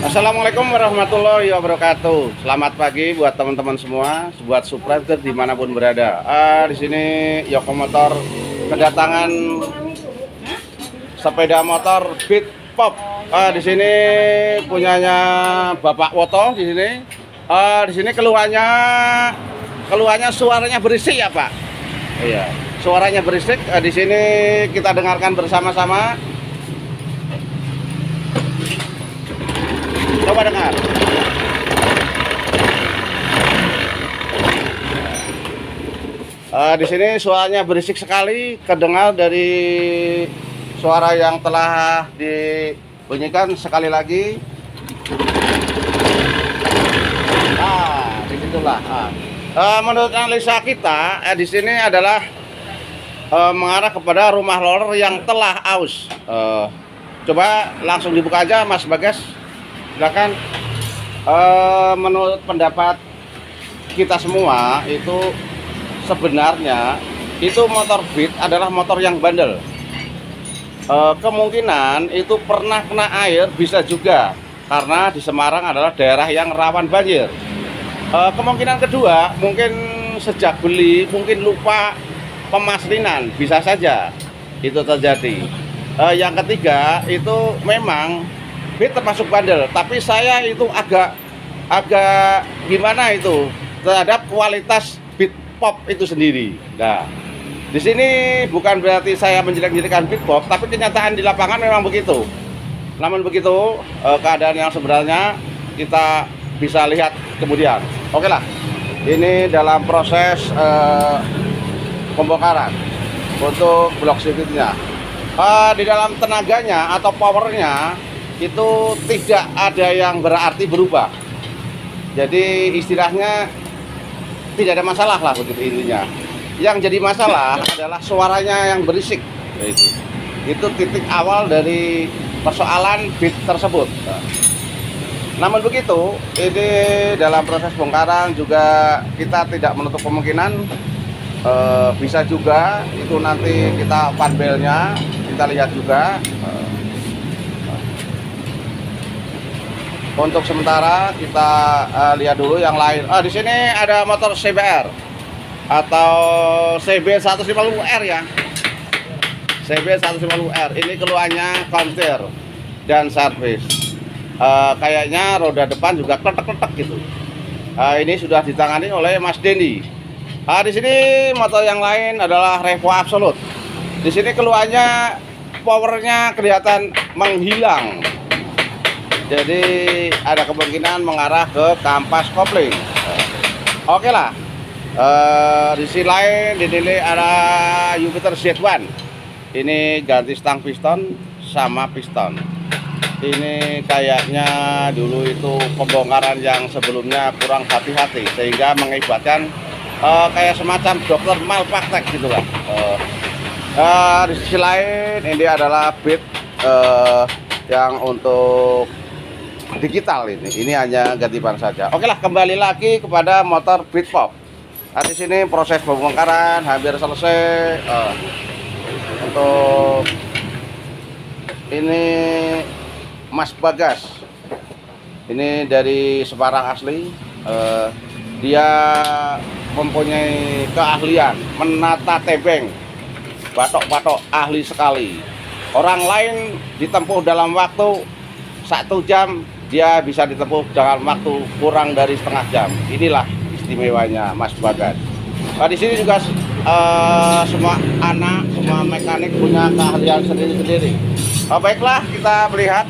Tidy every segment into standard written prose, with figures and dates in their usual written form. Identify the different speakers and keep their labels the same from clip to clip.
Speaker 1: Assalamualaikum warahmatullahi wabarakatuh. Selamat pagi buat teman-teman semua, buat subscriber dimanapun berada. Di sini Yoko Motor kedatangan sepeda motor Beat Pop. Di sini punyanya Bapak Woto di sini. Di sini keluhannya suaranya berisik ya Pak. Iya, suaranya berisik. Di sini kita dengarkan bersama-sama. Coba dengar. Di sini suaranya berisik sekali, kedengar dari suara yang telah dibunyikan sekali lagi. Disitulah. Menurut analisa kita, di sini adalah mengarah kepada rumah loader yang telah aus. Coba langsung dibuka aja, Mas Bagas. Silakan. Menurut pendapat kita semua itu sebenarnya itu motor Beat adalah motor yang bandel. Kemungkinan itu pernah kena air, bisa juga karena di Semarang adalah daerah yang rawan banjir. Kemungkinan kedua mungkin sejak beli mungkin lupa pemaslinan, bisa saja itu terjadi. Yang ketiga itu memang Beat termasuk bandel, tapi saya itu agak gimana itu terhadap kualitas Beat Pop itu sendiri. Nah, di sini bukan berarti saya menjelek-jelekan Beat Pop, tapi kenyataan di lapangan memang begitu. Namun begitu keadaan yang sebenarnya kita bisa lihat kemudian. Oke lah, ini dalam proses pembongkaran untuk blok sirkuitnya. Di dalam tenaganya atau powernya itu tidak ada yang berarti berubah. Jadi istilahnya tidak ada masalah lah begitu intinya. Yang jadi masalah adalah suaranya yang berisik. Itu titik awal dari persoalan Beat tersebut. Namun begitu, ini dalam proses bongkaran juga kita tidak menutup kemungkinan bisa juga itu nanti kita panbelnya kita lihat juga. Untuk sementara kita lihat dulu yang lain. Di sini ada motor CBR atau CB150R ya. CB150R. Ini keluarnya kontir dan servis. Kayaknya roda depan juga kletek-kletek gitu. Ini sudah ditangani oleh Mas Dendi. Di sini motor yang lain adalah Revo Absolute. Di sini keluarnya powernya kelihatan menghilang. Jadi ada kemungkinan mengarah ke kampas kopling. Oke lah. Di sisi lain dinilai ada Jupiter Z1. Ini ganti stang piston sama piston. Ini kayaknya dulu itu pembongkaran yang sebelumnya kurang hati-hati sehingga mengakibatkan kayak semacam dokter malpraktek gitu lah. Di sisi lain ini adalah Beat yang untuk digital ini hanya ganti ban saja. Oke lah, kembali lagi kepada motor Beat Pop. Di sini proses pembongkaran hampir selesai. Untuk ini Mas Bagas, ini dari Semarang asli. Dia mempunyai keahlian menata tebeng, batok-batok ahli sekali. Orang lain ditempuh dalam waktu 1 jam, dia bisa ditempuh dengan waktu kurang dari setengah jam. Inilah istimewanya Mas Bagas. Di sini juga semua anak, semua mekanik punya keahlian sendiri-sendiri. Baiklah, kita melihat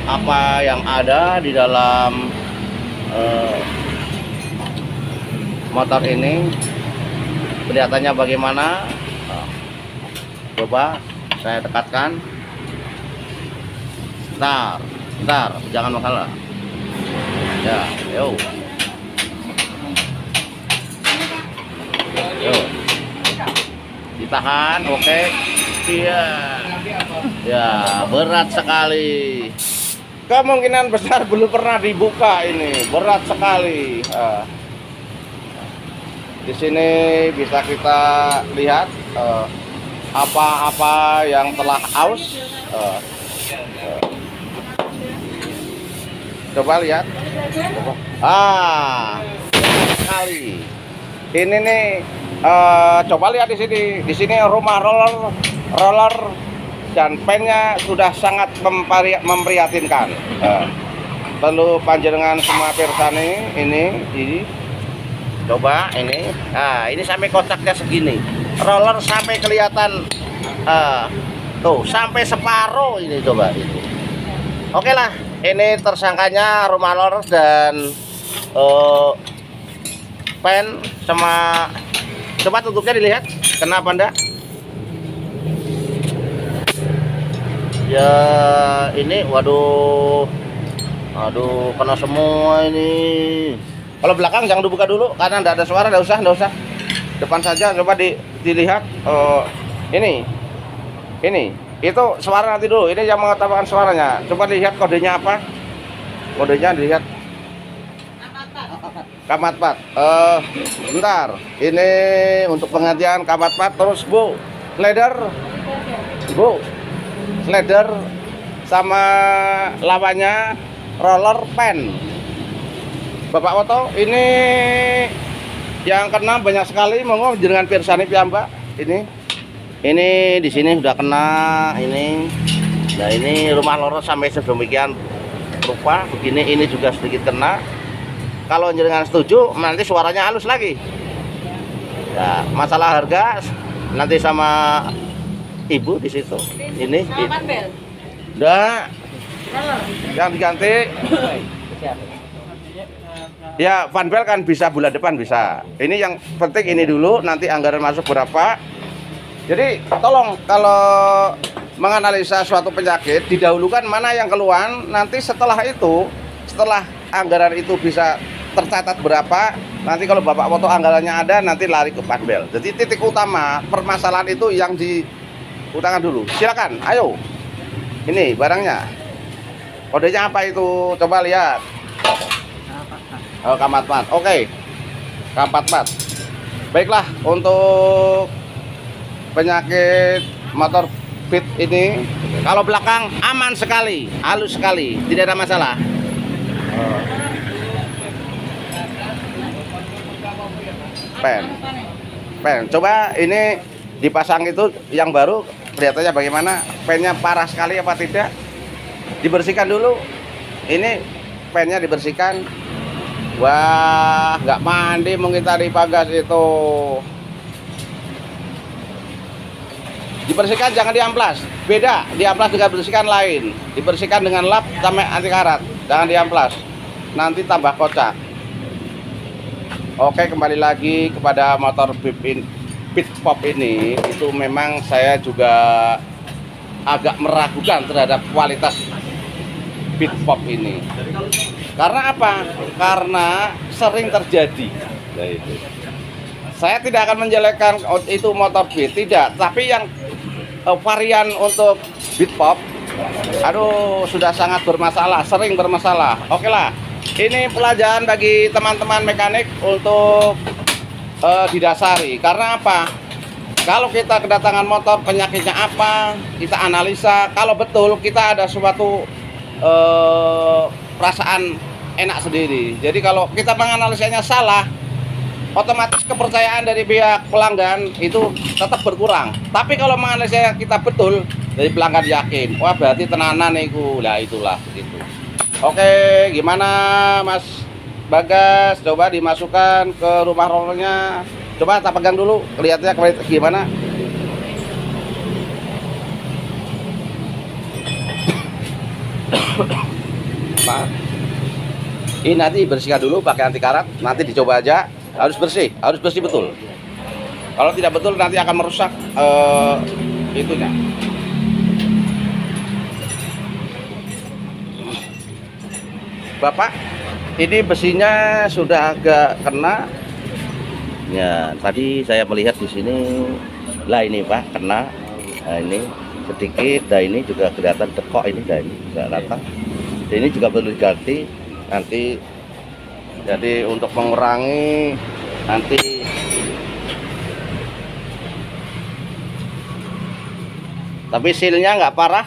Speaker 1: apa yang ada di dalam motor ini. Kelihatannya bagaimana? Coba saya dekatkan. Bentar, jangan mengalah. Ya, yo. Ditahan, oke. Iya. Ya, berat sekali. Kemungkinan besar belum pernah dibuka ini, berat sekali. Di sini bisa kita lihat apa-apa yang telah aus. Coba lihat. Ah, sekali. Ini nih, coba lihat di sini. Di sini rumah roller dan pennya sudah sangat memprihatinkan. Perlu panjenengan semua pirsani ini. Coba ini. Nah, ini sampai kocaknya segini. Roller sampai kelihatan tuh, sampai separuh ini coba itu. Oke lah, ini tersangkanya rumah roller dan pen sama, coba tutupnya dilihat. Kenapa enggak? Ya ini, waduh, aduh, kena semua ini. Kalau belakang jangan dibuka dulu karena enggak ada suara, enggak usah. Depan saja, coba dilihat. Ini itu suara nanti dulu. Ini yang mengatakan suaranya. Coba lihat kodenya apa? Kodenya dilihat. Kamatpat. Bentar. Ini untuk penggantian kamatpat. Terus Bu, slider sama lawannya roller pen. Bapak Woto, ini yang kena banyak sekali. Monggo jenengan pirsani piyambak. Ini di sini sudah kena ini. Nah, ini rumah roller sampai sedemikian rupa begini. Ini juga sedikit kena. Kalau jenengan setuju, nanti suaranya halus lagi. Ya, masalah harga nanti sama ibu di situ. Ini. Udah. Yang diganti. Ya, fanbel kan bisa bulan depan bisa. Ini yang penting ini dulu, nanti anggaran masuk berapa. Jadi tolong kalau menganalisa suatu penyakit didahulukan mana yang keluhan, nanti setelah itu, setelah anggaran itu bisa tercatat berapa, nanti kalau Bapak Woto anggarannya ada, nanti lari ke fanbel. Jadi titik utama permasalahan itu yang diutamakan dulu. Silakan, ayo. Ini barangnya. Kodenya apa itu? Coba lihat. Oh, kamatpat. Oke. Kamatpat. Baiklah, untuk penyakit motor pit ini kalau belakang aman sekali, halus sekali, tidak ada masalah. Pen. Coba ini dipasang itu yang baru, kelihatannya bagaimana? Pennya parah sekali apa tidak? Dibersihkan dulu. Ini pennya dibersihkan. Wah, nggak mandi mungkin tadi pagas itu. Dibersihkan, jangan diamplas. Beda, diamplas dengan bersihkan lain. Dibersihkan dengan lap sampai anti karat. Jangan diamplas. Nanti tambah kocak. Oke, kembali lagi kepada motor pit pop ini. Itu memang saya juga agak meragukan terhadap kualitas pit pop ini. Karena apa? Karena sering terjadi. Saya tidak akan menjelekkan itu motor beat, tidak. Tapi yang varian untuk beat pop, aduh, sudah sangat bermasalah, sering bermasalah. Oke lah, ini pelajaran bagi teman-teman mekanik untuk didasari. Karena apa? Kalau kita kedatangan motor, penyakitnya apa, kita analisa. Kalau betul kita ada suatu perasaan enak sendiri. Jadi kalau kita menganalisanya salah, otomatis kepercayaan dari pihak pelanggan itu tetap berkurang. Tapi kalau menganalisanya kita betul, dari pelanggan yakin, wah berarti tenanan itu. Lah itulah begitu. Oke, gimana Mas Bagas? Coba dimasukkan ke rumah rollernya. Coba tak pegang dulu, lihatnya gimana. Nah, ini nanti bersihkan dulu pakai anti karat, nanti dicoba aja. Harus bersih betul. Kalau tidak betul nanti akan merusak itunya. Bapak, ini besinya sudah agak kena. Ya, tadi saya melihat di sini. Lah ini Pak, kena. Nah, ini sedikit. Nah, ini juga kelihatan tekok ini. Nah, ini enggak rata. Ini juga perlu diganti nanti. Jadi untuk mengurangi nanti tapi sealnya nggak parah,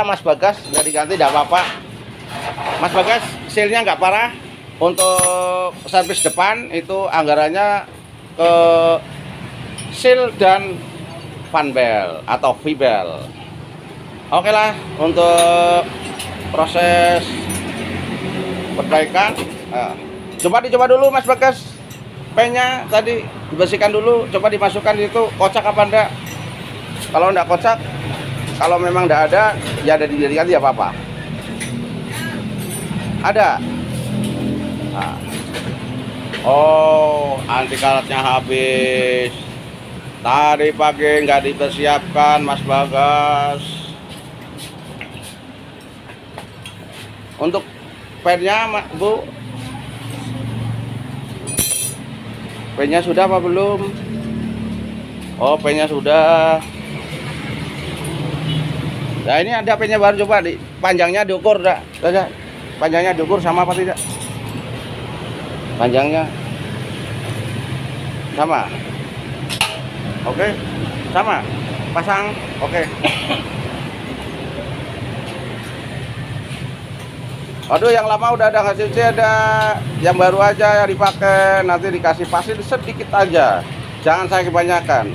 Speaker 1: Mas Bagas, nggak diganti tidak apa-apa. Mas Bagas, sealnya nggak parah. Untuk servis depan itu anggarannya ke seal dan fan belt atau V-belt. Oke lah, untuk proses perbaikan, dicoba dulu Mas Bagas. Pennya tadi dibersihkan dulu, coba dimasukkan itu kocak apa enggak. Kalau enggak kocak, kalau memang enggak ada, ya ada dijadikan ya apa-apa. Ada. Nah. Oh, anti karetnya habis. Tadi pagi nggak dipersiapkan Mas Bagas. Untuk pennya Bu, pennya sudah apa belum? Oh, pennya sudah. Nah, ini ada pennya baru, coba di panjangnya diukur enggak? Panjangnya diukur sama apa tidak? Panjangnya sama. Oke, sama. Pasang. Oke. Aduh, yang lama udah ada nggak cuci, ada yang baru aja yang dipakai. Nanti dikasih pasir sedikit aja. Jangan saya kebanyakan.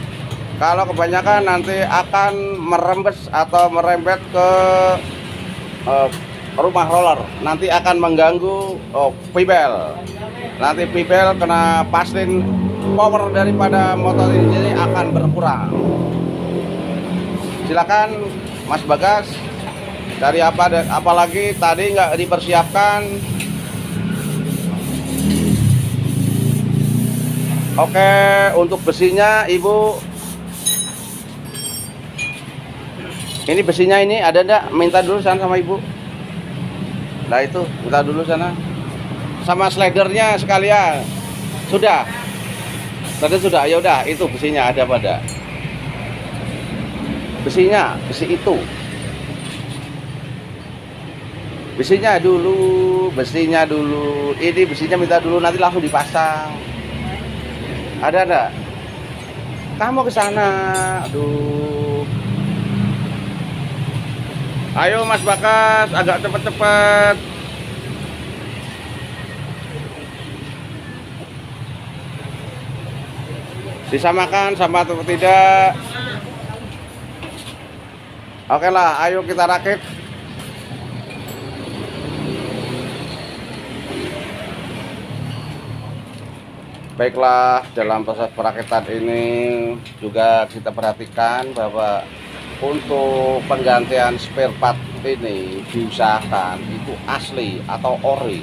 Speaker 1: Kalau kebanyakan nanti akan merembes atau merembet ke rumah roller. Nanti akan mengganggu V-belt. Nanti V-belt kena paslin, power daripada motor ini akan berkurang. Silakan Mas Bagas, dari apalagi tadi nggak dipersiapkan. Oke, untuk besinya Ibu, ini besinya ini ada enggak? Minta dulu sana sama Ibu. Nah itu, minta dulu sana. Sama slidernya sekalian. Sudah. Tadi sudah, ya udah, itu besinya ada pada. Besinya, besi itu. Besinya dulu. Ini besinya minta dulu, nanti langsung dipasang. Ada enggak? Kamu ke sana. Aduh. Ayo Mas Bagas, agak cepet-cepet. Disamakan sama atau tidak? Oke lah, ayo kita rakit. Baiklah, dalam proses perakitan ini juga kita perhatikan bahwa untuk penggantian spare part ini diusahakan itu asli atau ori.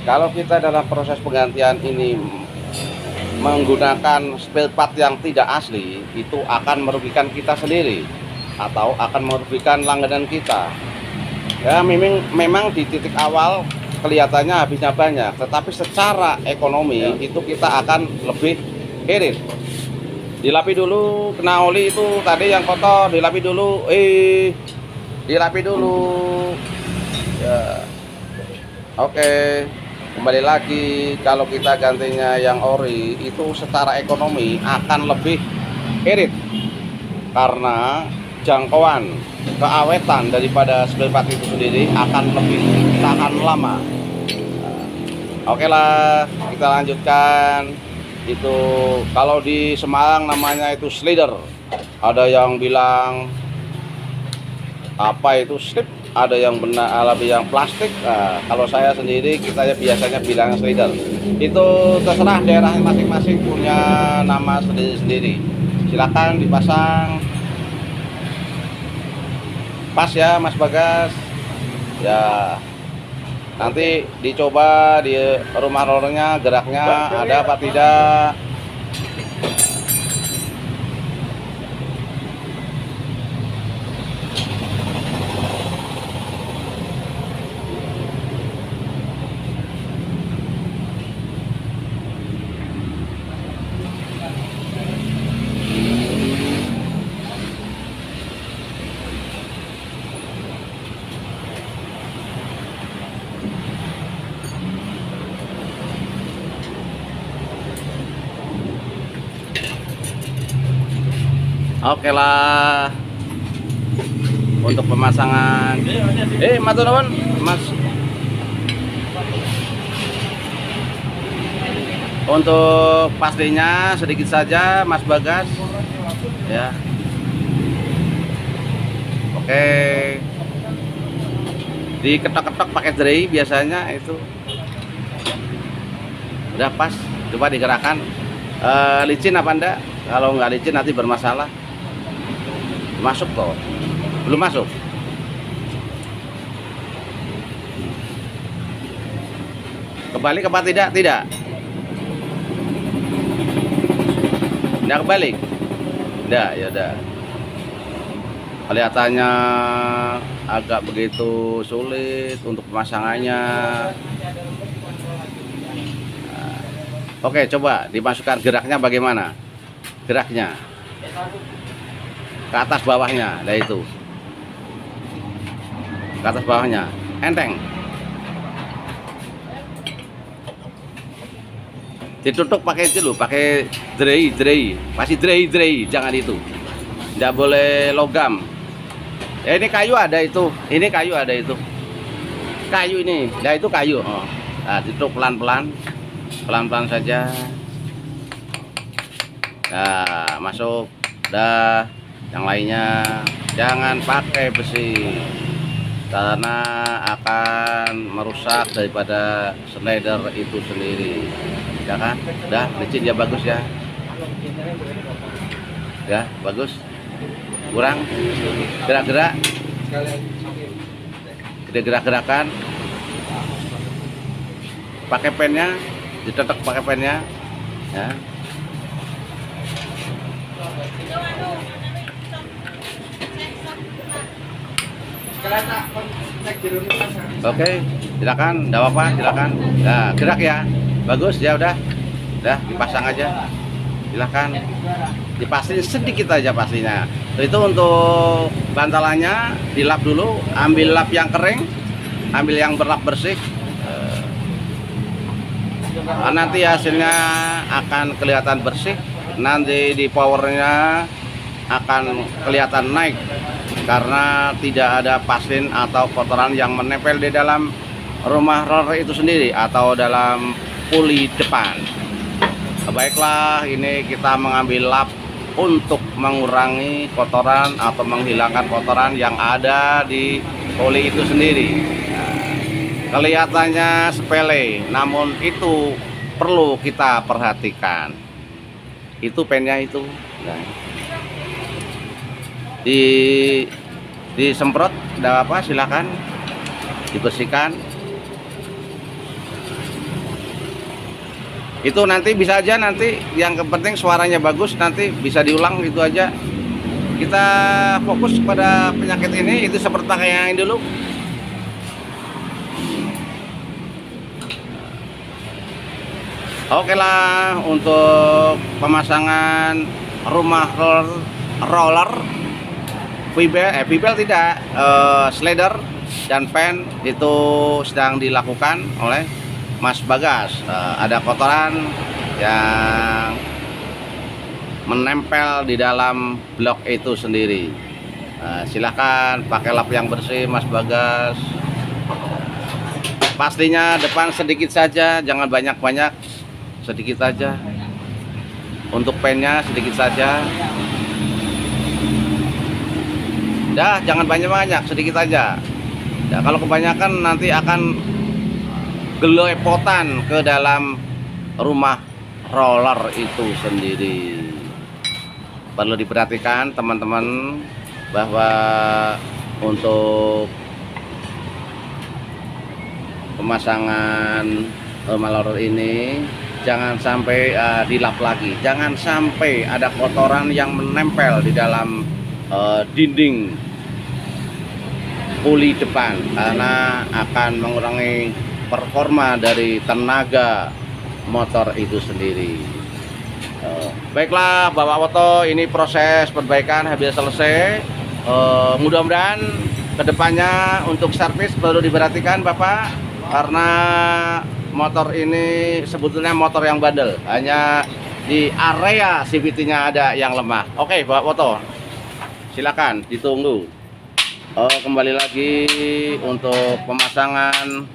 Speaker 1: Kalau kita dalam proses penggantian ini menggunakan spare part yang tidak asli, itu akan merugikan kita sendiri atau akan merugikan langganan kita. Ya, memang di titik awal kelihatannya habisnya banyak, tetapi secara ekonomi itu kita akan lebih irit. Dilapi dulu, kena oli itu tadi yang kotor, dilapi dulu, dilapi dulu. Ya. Oke. Kembali lagi, kalau kita gantinya yang ori itu secara ekonomi akan lebih irit karena jangkauan keawetan daripada spare part itu sendiri akan lebih tahan lama. Oke lah, kita lanjutkan. Itu kalau di Semarang namanya itu slider. Ada yang bilang apa itu slip, ada yang benar, ada yang plastik. Nah, kalau saya sendiri kita biasanya bilang slider. Itu terserah daerah masing-masing punya nama sendiri-sendiri. Silakan dipasang. Pas ya Mas Bagas. Ya. Nanti dicoba di rumah rollernya geraknya ada apa tidak. Oke lah, untuk pemasangan matur nuwun Mas Untuk pastinya sedikit saja Mas Bagas ya. Oke, diketok-ketok pakai jari biasanya itu udah pas. Coba digerakkan. Licin apa enggak? Kalau nggak licin nanti bermasalah. Masuk kok, belum masuk. Kebalik apa tidak? Tidak. Tidak kebalik. Tidak, ya udah. Kelihatannya agak begitu sulit untuk pemasangannya. Nah, oke, coba dimasukkan geraknya bagaimana? Geraknya ke atas bawahnya, nah itu. Ke atas bawahnya, enteng. Ditutup pakai itu loh, pakai jerai, pasti jerai, jangan itu. Tidak boleh logam. Ini kayu ada itu, ini kayu ada itu. Kayu ini, nah itu kayu. Oh. Nah, ditutup pelan-pelan saja. Nah, masuk. Dah, yang lainnya jangan pakai besi karena akan merusak daripada slider itu sendiri. Ya kan? Udah, licin ya, bagus ya. Ya, bagus. Kurang gerak-gerak. Gerak-gerakan. Pakai pennya, ditetek pakai pennya. Ya. Oke, silakan, enggak apa-apa, silakan. Nah, gerak ya. Bagus ya, udah dipasang aja. Silakan. Dipastiin sedikit aja pastinya. Itu untuk bantalannya dilap dulu, ambil lap yang kering, ambil yang berlap bersih. Nanti hasilnya akan kelihatan bersih. Nanti di powernya akan kelihatan naik karena tidak ada pasin atau kotoran yang menempel di dalam rumah roller itu sendiri atau dalam puli depan. Baiklah, ini kita mengambil lap untuk mengurangi kotoran atau menghilangkan kotoran yang ada di puli itu sendiri. Kelihatannya sepele, namun itu perlu kita perhatikan. Itu pennya itu. Nah, disemprot, tidak apa, silakan dibersihkan. Itu nanti bisa aja, nanti yang penting suaranya bagus, nanti bisa diulang, itu aja. Kita fokus pada penyakit ini, itu seperti kayak yang dulu. Oke lah, untuk pemasangan rumah roller Vibel tidak, slider dan pen itu sedang dilakukan oleh Mas Bagas. Ada kotoran yang menempel di dalam blok itu sendiri. Silahkan pakai lap yang bersih Mas Bagas. Pastinya depan sedikit saja, jangan banyak-banyak, sedikit saja. Untuk pennya sedikit saja. Dah, jangan banyak-banyak, sedikit aja. Ya, kalau kebanyakan nanti akan gelepotan ke dalam rumah roller itu sendiri. Perlu diperhatikan teman-teman bahwa untuk pemasangan rumah roller ini jangan sampai dilap lagi, jangan sampai ada kotoran yang menempel di dalam dinding puli depan karena akan mengurangi performa dari tenaga motor itu sendiri. Baiklah Bapak Woto, ini proses perbaikan habis selesai. Mudah-mudahan kedepannya untuk servis perlu diperhatikan Bapak, karena motor ini sebetulnya motor yang bandel, hanya di area CVT-nya ada yang lemah. Oke Bapak Woto, silakan ditunggu. Kembali lagi untuk pemasangan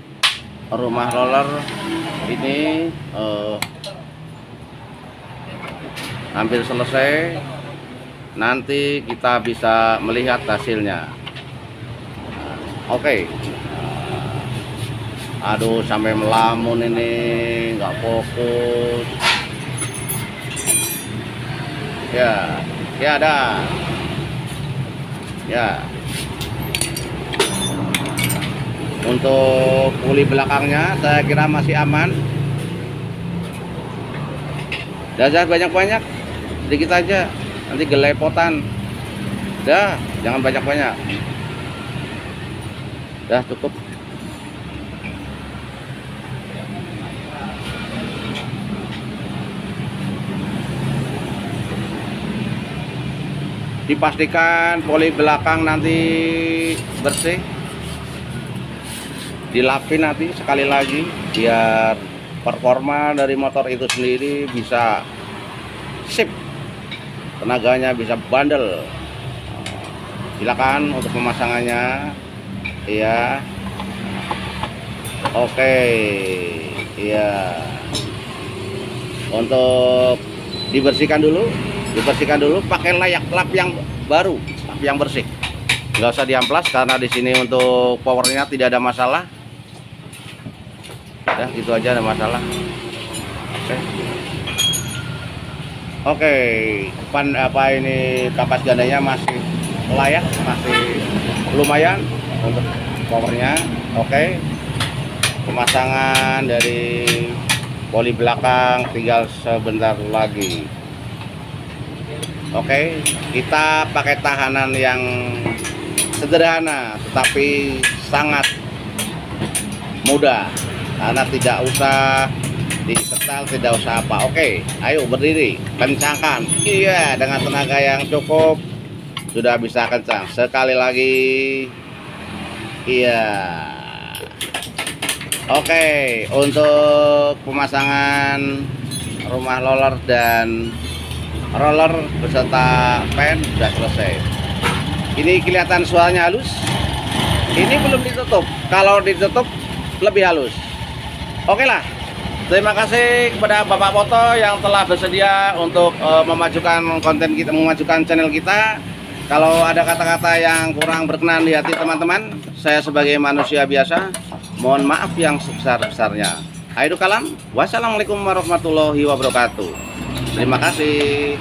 Speaker 1: rumah roller ini hampir selesai. Nanti kita bisa melihat hasilnya. Oke. Aduh, sampai melamun ini, nggak fokus. Ya, ya ada. Ya. Untuk puli belakangnya saya kira masih aman. Jangan banyak-banyak, sedikit aja, nanti gelepotan. Dah, jangan banyak-banyak. Dah cukup. Dipastikan poli belakang nanti bersih, dilapin nanti sekali lagi biar performa dari motor itu sendiri bisa sip, tenaganya bisa bandel. Silakan untuk pemasangannya. Iya, oke, iya, untuk dibersihkan dulu pakai lap yang baru, lap yang bersih, nggak usah diamplas karena di sini untuk powernya tidak ada masalah. Ya gitu aja, ada masalah. Oke, ini kapas gandanya masih layak, masih lumayan untuk powernya. Oke, pemasangan dari poli belakang tinggal sebentar lagi. Oke, kita pakai tahanan yang sederhana tetapi sangat mudah karena tidak usah disetel, tidak usah apa. Oke, ayo berdiri, kencangkan. Iya, dengan tenaga yang cukup sudah bisa kencang. Sekali lagi. Iya. Oke, untuk pemasangan rumah roller beserta pen sudah selesai. Ini kelihatan suaranya halus. Ini belum ditutup. Kalau ditutup lebih halus. Oke lah. Terima kasih kepada Bapak Foto yang telah bersedia untuk memajukan konten kita, memajukan channel kita. Kalau ada kata-kata yang kurang berkenan di hati teman-teman, saya sebagai manusia biasa mohon maaf yang sebesar-besarnya. Akhirul kalam, wassalamualaikum warahmatullahi wabarakatuh. Terima kasih.